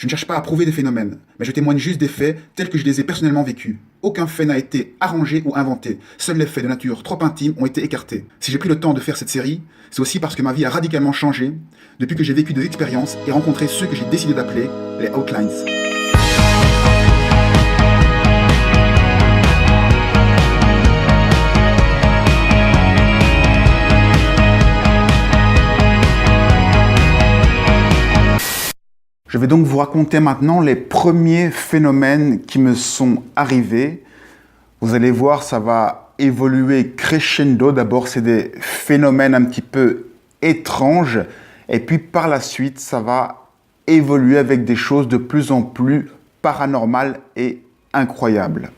Je ne cherche pas à prouver des phénomènes, mais je témoigne juste des faits tels que je les ai personnellement vécus. Aucun fait n'a été arrangé ou inventé. Seuls les faits de nature trop intime ont été écartés. Si j'ai pris le temps de faire cette série, c'est aussi parce que ma vie a radicalement changé depuis que j'ai vécu des expériences et rencontré ceux que j'ai décidé d'appeler les Outlines. Je vais donc vous raconter maintenant les premiers phénomènes qui me sont arrivés. Vous allez voir, ça va évoluer crescendo. D'abord, c'est des phénomènes un petit peu étranges. Et puis par la suite, ça va évoluer avec des choses de plus en plus paranormales et incroyables.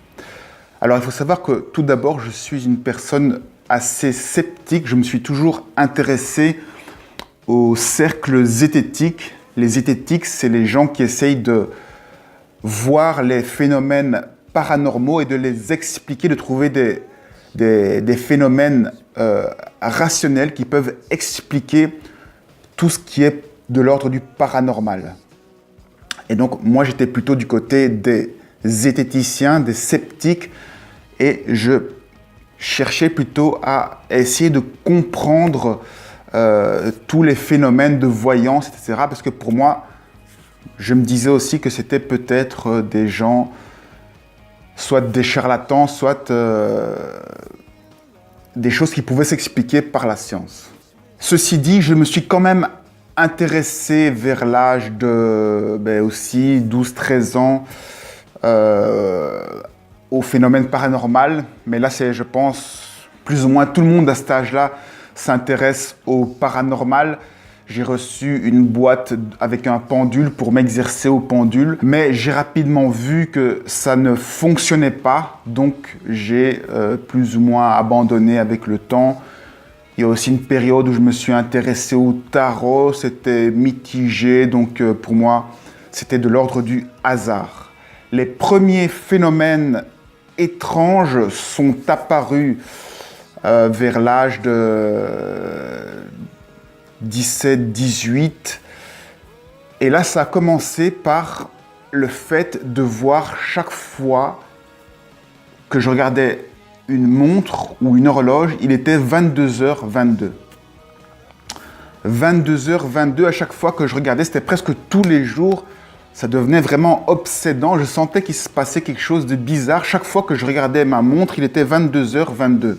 Alors, il faut savoir que tout d'abord, je suis une personne assez sceptique. Je me suis toujours intéressé aux cercles zététiques. Les zététiques, c'est les gens qui essayent de voir les phénomènes paranormaux et de les expliquer, de trouver des phénomènes rationnels qui peuvent expliquer tout ce qui est de l'ordre du paranormal. Et donc, moi, j'étais plutôt du côté des zététiciens, des sceptiques, et je cherchais plutôt à essayer de comprendre tous les phénomènes de voyance, etc. Parce que pour moi, je me disais aussi que c'était peut-être des gens, soit des charlatans, soit des choses qui pouvaient s'expliquer par la science. Ceci dit, je me suis quand même intéressé vers l'âge de aussi 12-13 ans au phénomène paranormal. Mais là, c'est, je pense, plus ou moins tout le monde à cet âge-là s'intéresse au paranormal. J'ai reçu une boîte avec un pendule pour m'exercer au pendule, mais j'ai rapidement vu que ça ne fonctionnait pas, donc j'ai plus ou moins abandonné avec le temps. Il y a aussi une période où je me suis intéressé au tarot, c'était mitigé, donc pour moi, c'était de l'ordre du hasard. Les premiers phénomènes étranges sont apparus vers l'âge de 17-18. Et là, ça a commencé par le fait de voir chaque fois que je regardais une montre ou une horloge, il était 22h22. 22h22, à chaque fois que je regardais, c'était presque tous les jours. Ça devenait vraiment obsédant. Je sentais qu'il se passait quelque chose de bizarre. Chaque fois que je regardais ma montre, il était 22h22.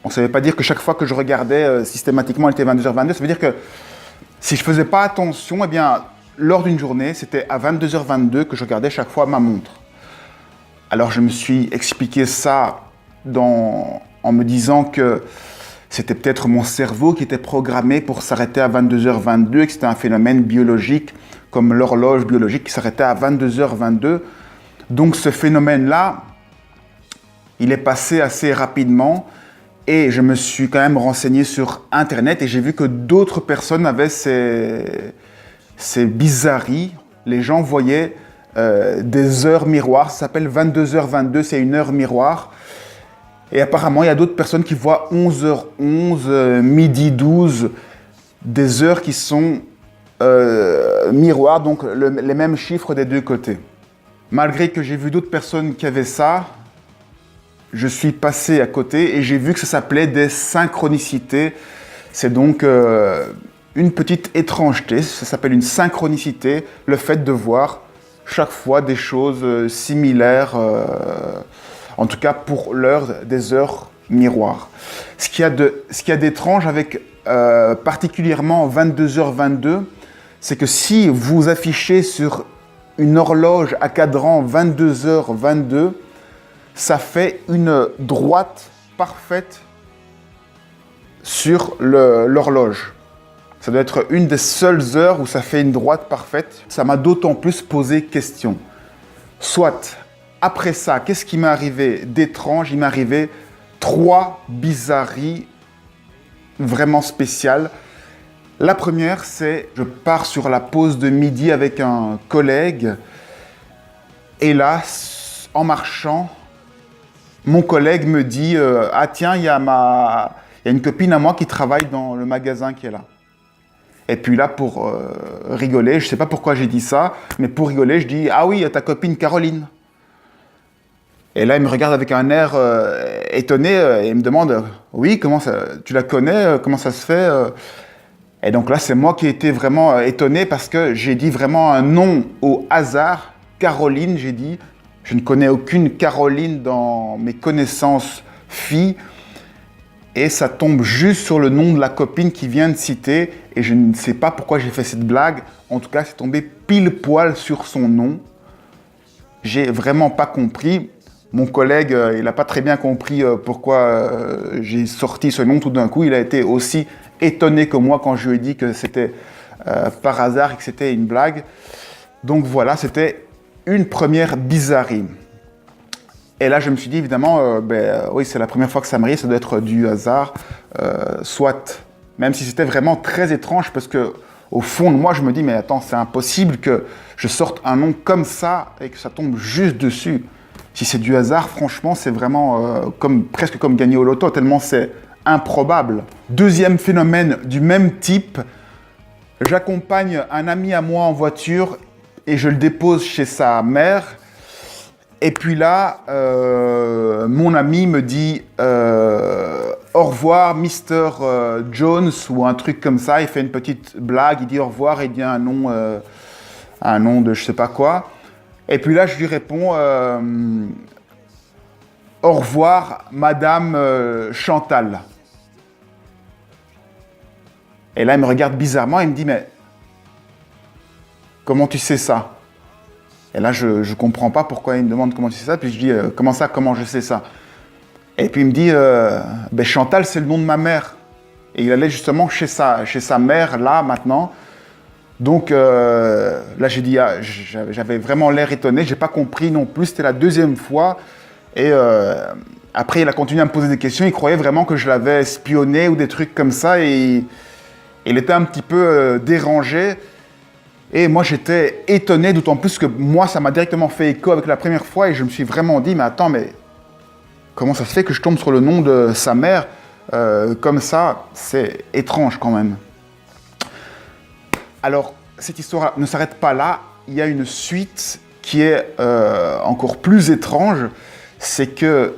On ne savait pas dire que chaque fois que je regardais systématiquement, il était 22h22. Ça veut dire que si je ne faisais pas attention, eh bien, lors d'une journée, c'était à 22h22 que je regardais chaque fois ma montre. Alors, je me suis expliqué ça en me disant que c'était peut-être mon cerveau qui était programmé pour s'arrêter à 22h22 et que c'était un phénomène biologique, comme l'horloge biologique qui s'arrêtait à 22h22. Donc, ce phénomène-là, il est passé assez rapidement. Et je me suis quand même renseigné sur Internet et j'ai vu que d'autres personnes avaient ces bizarreries. Les gens voyaient des heures miroirs. Ça s'appelle 22h22, c'est une heure miroir. Et apparemment, il y a d'autres personnes qui voient 11h11, midi 12, des heures qui sont miroirs, donc les mêmes chiffres des deux côtés. Malgré que j'ai vu d'autres personnes qui avaient ça, je suis passé à côté et j'ai vu que ça s'appelait des synchronicités. C'est donc une petite étrangeté, ça s'appelle une synchronicité, le fait de voir chaque fois des choses similaires, en tout cas pour l'heure des heures miroirs. Ce qu'il y a d'étrange avec particulièrement 22h22, c'est que si vous affichez sur une horloge à cadran 22h22, ça fait une droite parfaite sur l'horloge. Ça doit être une des seules heures où ça fait une droite parfaite. Ça m'a d'autant plus posé question. Soit, après ça, qu'est-ce qui m'est arrivé d'étrange? Il m'est arrivé 3 bizarreries vraiment spéciales. La première, c'est je pars sur la pause de midi avec un collègue. Et là, en marchant, mon collègue me dit ah tiens, il y a une copine à moi qui travaille dans le magasin qui est là. Et puis là, pour rigoler, je ne sais pas pourquoi j'ai dit ça, mais pour rigoler, je dis « Ah oui, ta copine Caroline ». Et là, il me regarde avec un air étonné et il me demande « Oui, comment ça, tu la connais? Comment ça se fait ?» Et donc là, c'est moi qui ai été vraiment étonné parce que j'ai dit vraiment un nom au hasard. Caroline, j'ai dit. Je ne connais aucune Caroline dans mes connaissances filles. Et ça tombe juste sur le nom de la copine qui vient de citer. Et je ne sais pas pourquoi j'ai fait cette blague. En tout cas, c'est tombé pile poil sur son nom. J'ai vraiment pas compris. Mon collègue, il n'a pas très bien compris pourquoi j'ai sorti ce nom tout d'un coup. Il a été aussi étonné que moi quand je lui ai dit que c'était par hasard et que c'était une blague. Donc voilà, c'était une première bizarrerie. Et là, je me suis dit, évidemment, oui, c'est la première fois que ça m'arrive, ça doit être du hasard, soit. Même si c'était vraiment très étrange, parce que au fond de moi, je me dis, mais attends, c'est impossible que je sorte un nom comme ça et que ça tombe juste dessus. Si c'est du hasard, franchement, c'est vraiment presque comme gagner au loto, tellement c'est improbable. Deuxième phénomène du même type, j'accompagne un ami à moi en voiture et je le dépose chez sa mère. Et puis là, mon ami me dit au revoir, Mr. Jones, ou un truc comme ça. Il fait une petite blague, il dit au revoir, et il dit un nom de je sais pas quoi. Et puis là, je lui réponds au revoir, Madame Chantal. Et là, il me regarde bizarrement, il me dit mais comment tu sais ça? Et là, je ne comprends pas pourquoi il me demande comment tu sais ça. Puis je dis, comment ça, comment je sais ça? Et puis il me dit, Chantal, c'est le nom de ma mère. Et il allait justement chez sa mère, là, maintenant. Donc là, j'ai dit, j'avais vraiment l'air étonné. Je n'ai pas compris non plus. C'était la deuxième fois. Et après, il a continué à me poser des questions. Il croyait vraiment que je l'avais espionné ou des trucs comme ça. Et il était un petit peu dérangé. Et moi, j'étais étonné, d'autant plus que moi, ça m'a directement fait écho avec la première fois et je me suis vraiment dit, mais attends, mais comment ça se fait que je tombe sur le nom de sa mère comme ça? C'est étrange quand même. Alors, cette histoire ne s'arrête pas là. Il y a une suite qui est encore plus étrange. C'est que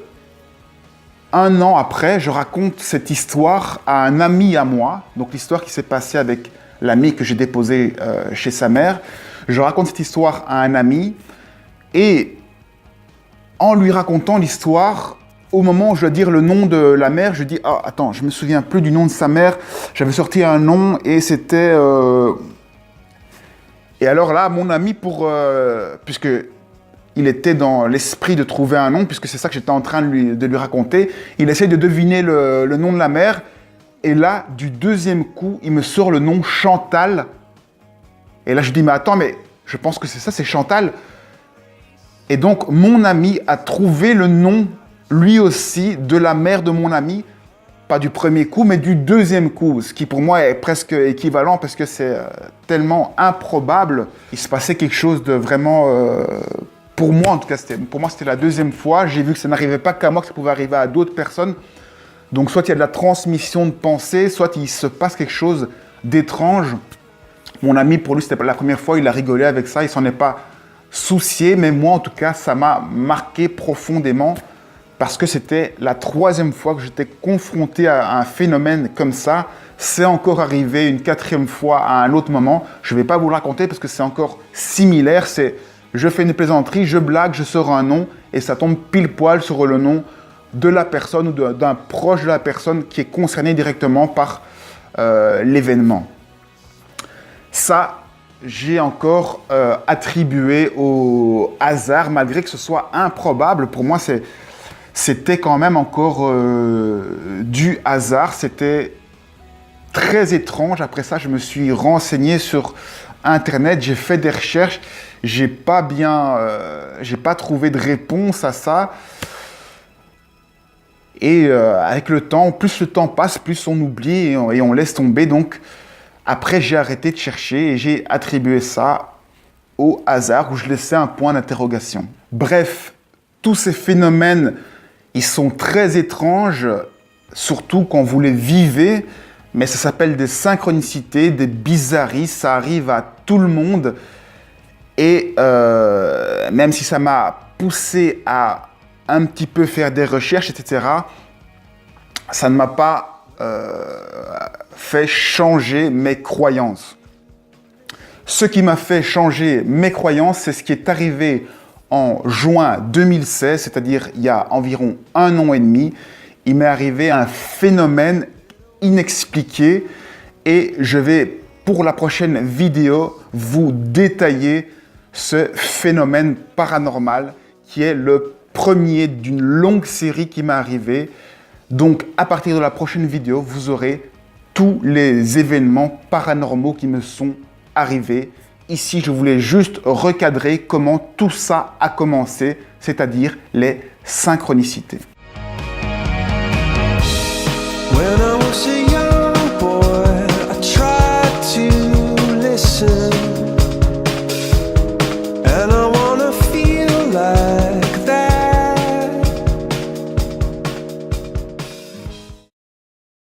un an après, je raconte cette histoire à un ami à moi. Donc, l'histoire qui s'est passée avec l'ami que j'ai déposé chez sa mère. Je raconte cette histoire à un ami et en lui racontant l'histoire, au moment où je dois dire le nom de la mère, je dis « Ah, attends, je ne me souviens plus du nom de sa mère. J'avais sorti un nom et c'était... Et alors là, mon ami, puisque il était dans l'esprit de trouver un nom, puisque c'est ça que j'étais en train de lui raconter, il essaie de deviner le nom de la mère. Et là, du deuxième coup, il me sort le nom Chantal. Et là, je dis, mais attends, mais je pense que c'est ça, c'est Chantal. Et donc, mon ami a trouvé le nom, lui aussi, de la mère de mon ami. Pas du premier coup, mais du deuxième coup. Ce qui, pour moi, est presque équivalent parce que c'est tellement improbable. Il se passait quelque chose de vraiment... pour moi, en tout cas, c'était la deuxième fois. J'ai vu que ça n'arrivait pas qu'à moi, que ça pouvait arriver à d'autres personnes. Donc, soit il y a de la transmission de pensée, soit il se passe quelque chose d'étrange. Mon ami, pour lui, c'était pas la première fois, il a rigolé avec ça, il s'en est pas soucié. Mais moi, en tout cas, ça m'a marqué profondément parce que c'était la troisième fois que j'étais confronté à un phénomène comme ça. C'est encore arrivé une quatrième fois à un autre moment. Je ne vais pas vous le raconter parce que c'est encore similaire. Je fais une plaisanterie, je blague, je sors un nom et ça tombe pile poil sur le nom de la personne ou d'un proche de la personne qui est concerné directement par l'événement. Ça, j'ai encore attribué au hasard, malgré que ce soit improbable. Pour moi, c'était quand même encore du hasard. C'était très étrange. Après ça, je me suis renseigné sur Internet, j'ai fait des recherches. J'ai pas trouvé de réponse à ça. Et avec le temps, plus le temps passe, plus on oublie et on laisse tomber. Donc, après, j'ai arrêté de chercher et j'ai attribué ça au hasard où je laissais un point d'interrogation. Bref, tous ces phénomènes, ils sont très étranges, surtout quand vous les vivez. mais ça s'appelle des synchronicités, des bizarreries, ça arrive à tout le monde. Et même si ça m'a poussé à un petit peu faire des recherches, etc., ça ne m'a pas fait changer mes croyances. Ce qui m'a fait changer mes croyances, c'est ce qui est arrivé en juin 2016, c'est-à-dire il y a environ 1 an et demi. Il m'est arrivé un phénomène inexpliqué et je vais, pour la prochaine vidéo, vous détailler ce phénomène paranormal qui est le premier d'une longue série qui m'est arrivée. Donc, à partir de la prochaine vidéo, vous aurez tous les événements paranormaux qui me sont arrivés. Ici, je voulais juste recadrer comment tout ça a commencé, c'est-à-dire les synchronicités. When